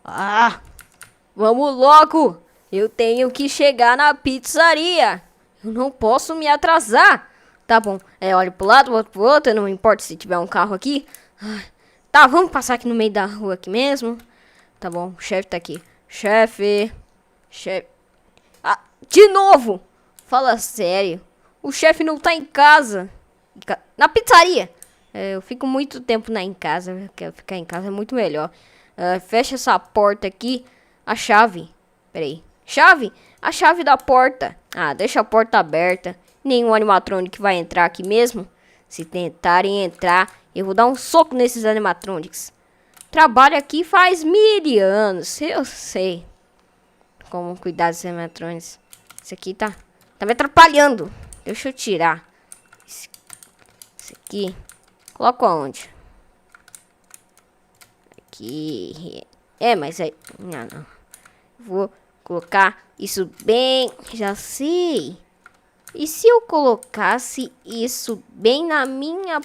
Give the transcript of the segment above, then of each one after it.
Ah, vamos logo! Eu tenho que chegar na pizzaria. Eu não posso me atrasar. Tá bom, olho pro lado, outro pro outro, não importa se tiver um carro aqui. Tá, vamos passar aqui no meio da rua aqui mesmo. Tá bom, o chefe tá aqui. Chefe. Ah, de novo! Fala sério. O chefe não tá em casa. Na pizzaria. Eu fico muito tempo em casa. Quero ficar em casa, é muito melhor. Fecha essa porta aqui. A chave. Peraí. Chave? A chave da porta. Ah, deixa a porta aberta. Nenhum animatronic vai entrar aqui mesmo. Se tentarem entrar, eu vou dar um soco nesses animatronics. Trabalho aqui faz 1000 anos. Eu sei como cuidar dos animatronics. Isso aqui tá me atrapalhando. Deixa eu tirar. Isso aqui. Coloco aonde? Aqui. Mas aí... Não. Vou colocar isso bem... Já sei. E se eu colocasse isso bem na minha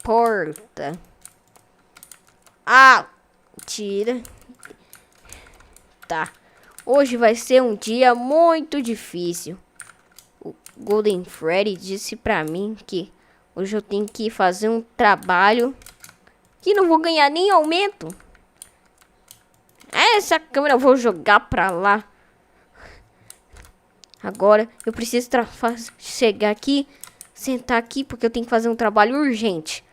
porta? Ah! Tira. Tá. Hoje vai ser um dia muito difícil. O Golden Freddy disse pra mim que hoje eu tenho que fazer um trabalho que não vou ganhar nem aumento. Essa câmera eu vou jogar pra lá. Agora eu preciso chegar aqui, sentar aqui, porque eu tenho que fazer um trabalho urgente.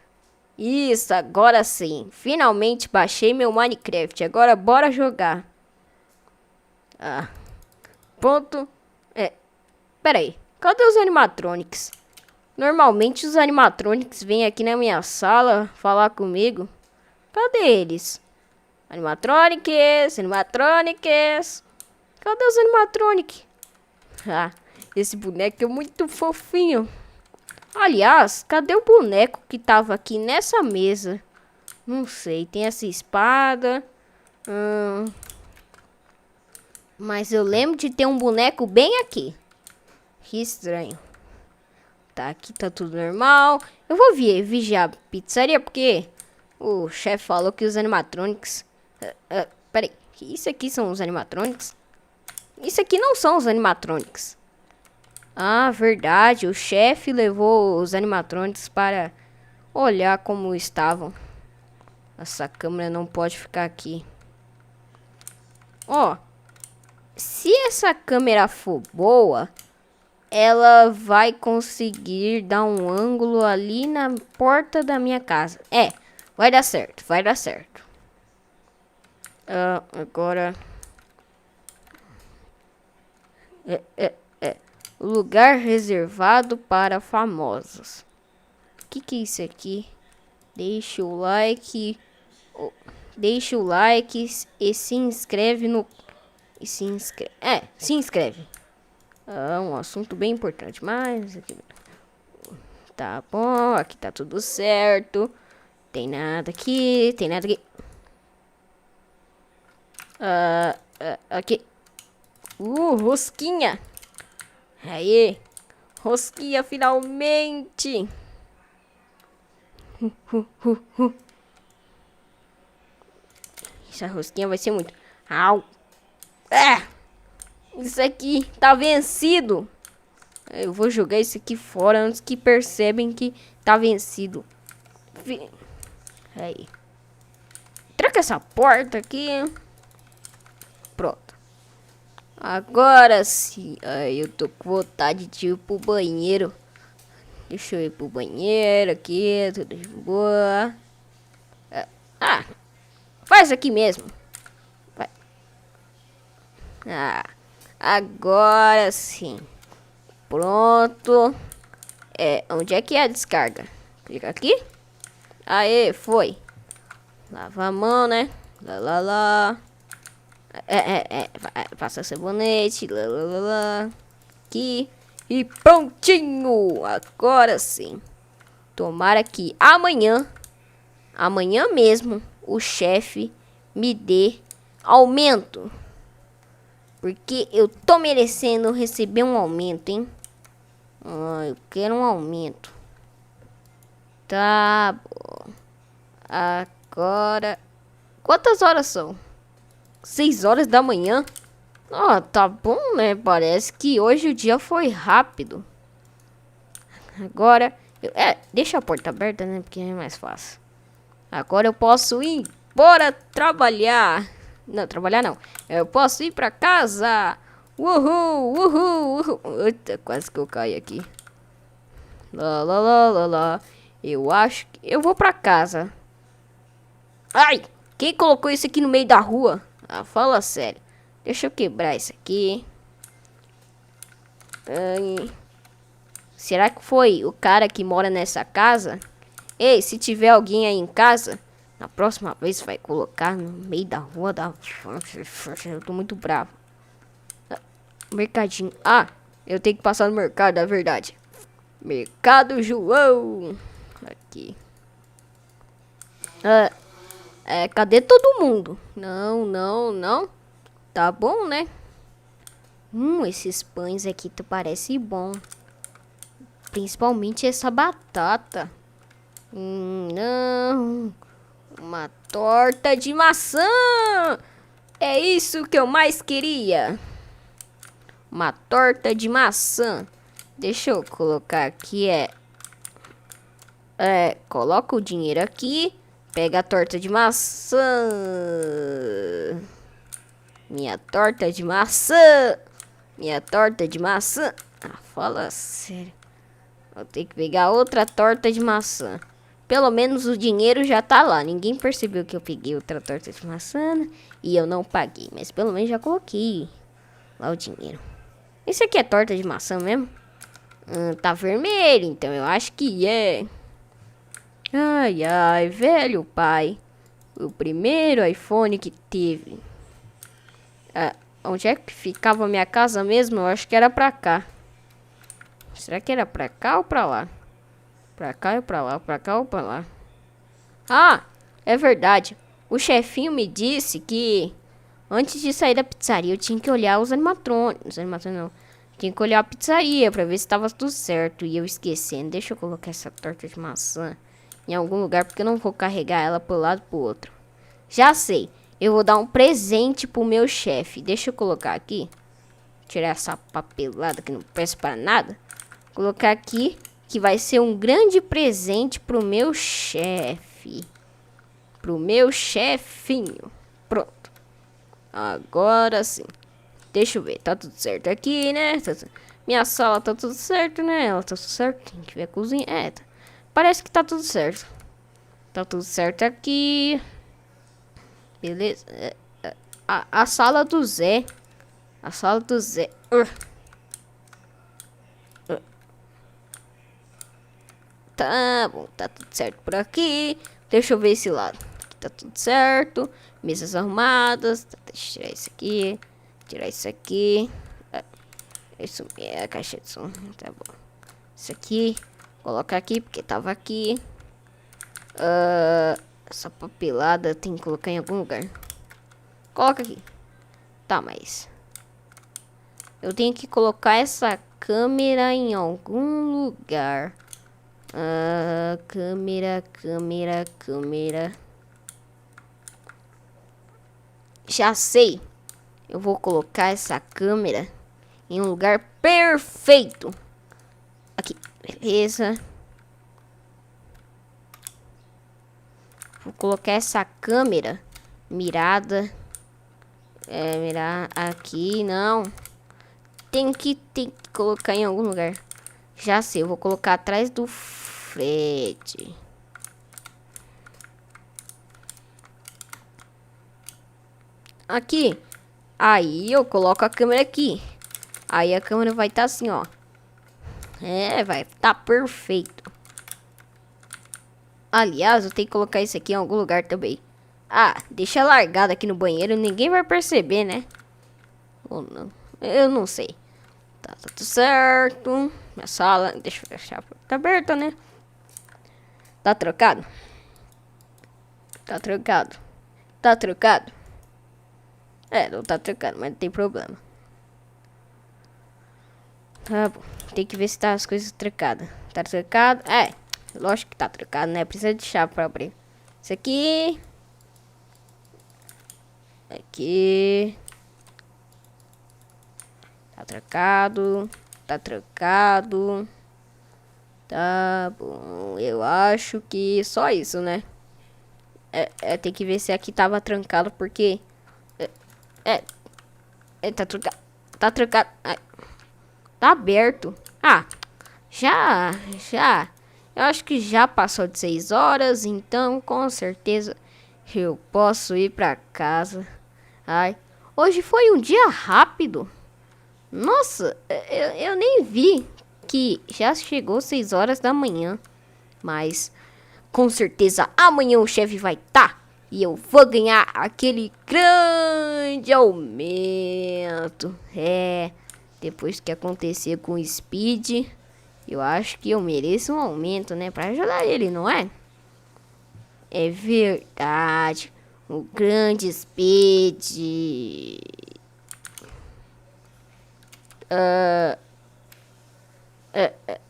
Isso, agora sim. Finalmente baixei meu Minecraft. Agora bora jogar. Pronto. Pera aí. Cadê os animatronics? Normalmente os animatronics vêm aqui na minha sala falar comigo. Cadê eles? Animatronics. Cadê os animatronics? Esse boneco é muito fofinho. Aliás, cadê o boneco que tava aqui nessa mesa? Não sei, tem essa espada. Mas eu lembro de ter um boneco bem aqui. Que estranho. Tá, aqui tá tudo normal. Eu vou vigiar a pizzaria porque o chefe falou que os animatronics... peraí, isso aqui são os animatronics? Isso aqui não são os animatronics. Ah, verdade. O chefe levou os animatronics para olhar como estavam. Essa câmera não pode ficar aqui. Se essa câmera for boa, ela vai conseguir dar um ângulo ali na porta da minha casa. Vai dar certo, vai dar certo. Agora... O lugar reservado para famosos. O que é isso aqui? Deixa o like. Deixa o like e se inscreve no... se inscreve. Um assunto bem importante. Mas... Tá bom, aqui tá tudo certo. Tem nada aqui, aqui. Rosquinha. Aí, rosquinha finalmente. Essa rosquinha vai ser muito... Au. Isso aqui tá vencido. Eu vou jogar isso aqui fora antes que percebem que tá vencido. Aí. Tranca essa porta aqui. Pronto. Agora sim. Eu tô com vontade de ir pro banheiro. Deixa eu ir pro banheiro aqui. Tudo de boa. Faz aqui mesmo. Vai. Agora sim. Pronto. Onde é que é a descarga? Clica aqui. Aê, foi. Lava a mão, né? Lá. Passa sabonete. Lá. Aqui. E prontinho. Agora sim. Tomara que amanhã mesmo, o chefe me dê aumento. Porque eu tô merecendo receber um aumento, hein? Eu quero um aumento. Tá bom. Agora... Quantas horas são? 6 horas da manhã. Ah, tá bom, né? Parece que hoje o dia foi rápido. Agora... deixa a porta aberta, né? Porque é mais fácil. Agora eu posso ir embora trabalhar. Não, trabalhar não. Eu posso ir pra casa. Uhul, uhul, uhul. Eita, quase que eu caí aqui. Lá, lá, lá, lá, lá. Eu acho que eu vou pra casa. Ai! Quem colocou isso aqui no meio da rua? Ah, fala sério. Deixa eu quebrar isso aqui. Ai. Será que foi o cara que mora nessa casa? Ei, se tiver alguém aí em casa, na próxima vez vai colocar no meio da rua da... Eu tô muito bravo. Mercadinho. Ah, eu tenho que passar no mercado, é verdade. Mercado João. Aqui. Cadê todo mundo? Não, não, não. Tá bom, né? Esses pães aqui parece bom. Principalmente essa batata. Não. Uma torta de maçã. É isso que eu mais queria. Uma torta de maçã. Deixa eu colocar aqui, coloca o dinheiro aqui. Pega a torta de maçã. Minha torta de maçã. Minha torta de maçã. Ah, fala sério. Vou ter que pegar outra torta de maçã. Pelo menos o dinheiro já tá lá. Ninguém percebeu que eu peguei outra torta de maçã e eu não paguei. Mas pelo menos já coloquei lá o dinheiro. Isso aqui é torta de maçã mesmo? Tá vermelho, então eu acho que é. Ai, ai, velho pai. O primeiro iPhone que teve. Onde é que ficava a minha casa mesmo? Eu acho que era pra cá. Será que era pra cá ou pra lá? Pra cá ou pra lá? Pra cá ou pra lá? Ah, é verdade. O chefinho me disse que antes de sair da pizzaria eu tinha que olhar os animatrônicos. Os animatrônicos não. Tinha que olhar a pizzaria pra ver se tava tudo certo. E eu esquecendo. Deixa eu colocar essa torta de maçã em algum lugar, porque eu não vou carregar ela pro lado pro outro. Já sei. Eu vou dar um presente pro meu chefe. Deixa eu colocar aqui. Tirar essa papelada que não presta pra nada. Colocar aqui que vai ser um grande presente pro meu chefe. Pro meu chefinho. Pronto. Agora sim. Deixa eu ver. Tá tudo certo aqui, né? Minha sala tá tudo certo, né? Ela tá tudo certo. Tem que ver a cozinha. Tá. Parece que tá tudo certo. Tá tudo certo aqui. Beleza. A sala do Zé. A sala do Zé. Tá bom, tá tudo certo por aqui. Deixa eu ver esse lado. Aqui tá tudo certo. Mesas arrumadas. Deixa eu tirar isso aqui. Tirar isso aqui. Isso é a caixa de som. Tá bom. Isso aqui. Colocar aqui porque tava aqui. Essa papelada tem que colocar em algum lugar. Coloca aqui. Tá, mas eu tenho que colocar essa câmera em algum lugar. Câmera. Já sei. Eu vou colocar essa câmera em um lugar perfeito. Aqui, beleza. Vou colocar essa câmera mirada. Mirar aqui, não. Tem que colocar em algum lugar. Já sei, eu vou colocar atrás do Fred. Aqui. Aí eu coloco a câmera aqui. Aí a câmera vai estar assim, ó. Vai estar perfeito. Aliás, eu tenho que colocar isso aqui em algum lugar também. Deixa largado aqui no banheiro. Ninguém vai perceber, né? Ou não. Eu não sei. Tá tudo certo. Minha sala. Deixa eu deixar a porta aberta, né? Tá trocado? Tá trocado. Tá trocado? Não tá trocado, mas não tem problema. Tá bom. Tem que ver se tá as coisas trocadas. Tá trocado? Lógico que tá trocado, né? Precisa de chave pra abrir. Isso aqui. Aqui. Tá trancado. Tá trancado. Tá bom. Eu acho que só isso, né? Tem que ver se aqui tava trancado, porque... tá trancado. Tá trancado. Ai, tá aberto. Ah, já. Eu acho que já passou de 6 horas, então com certeza eu posso ir pra casa. Ai, hoje foi um dia rápido. Nossa, eu nem vi que já chegou 6 horas da manhã. Mas com certeza amanhã o chefe vai estar. E eu vou ganhar aquele grande aumento. Depois que acontecer com o Speed, eu acho que eu mereço um aumento, né? Pra ajudar ele, não é? É verdade. O grande Speed.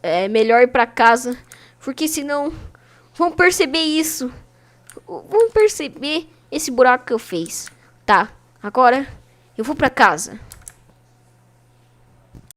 É melhor ir pra casa, porque senão vão perceber isso. Vão perceber esse buraco que eu fiz. Tá, agora eu vou pra casa.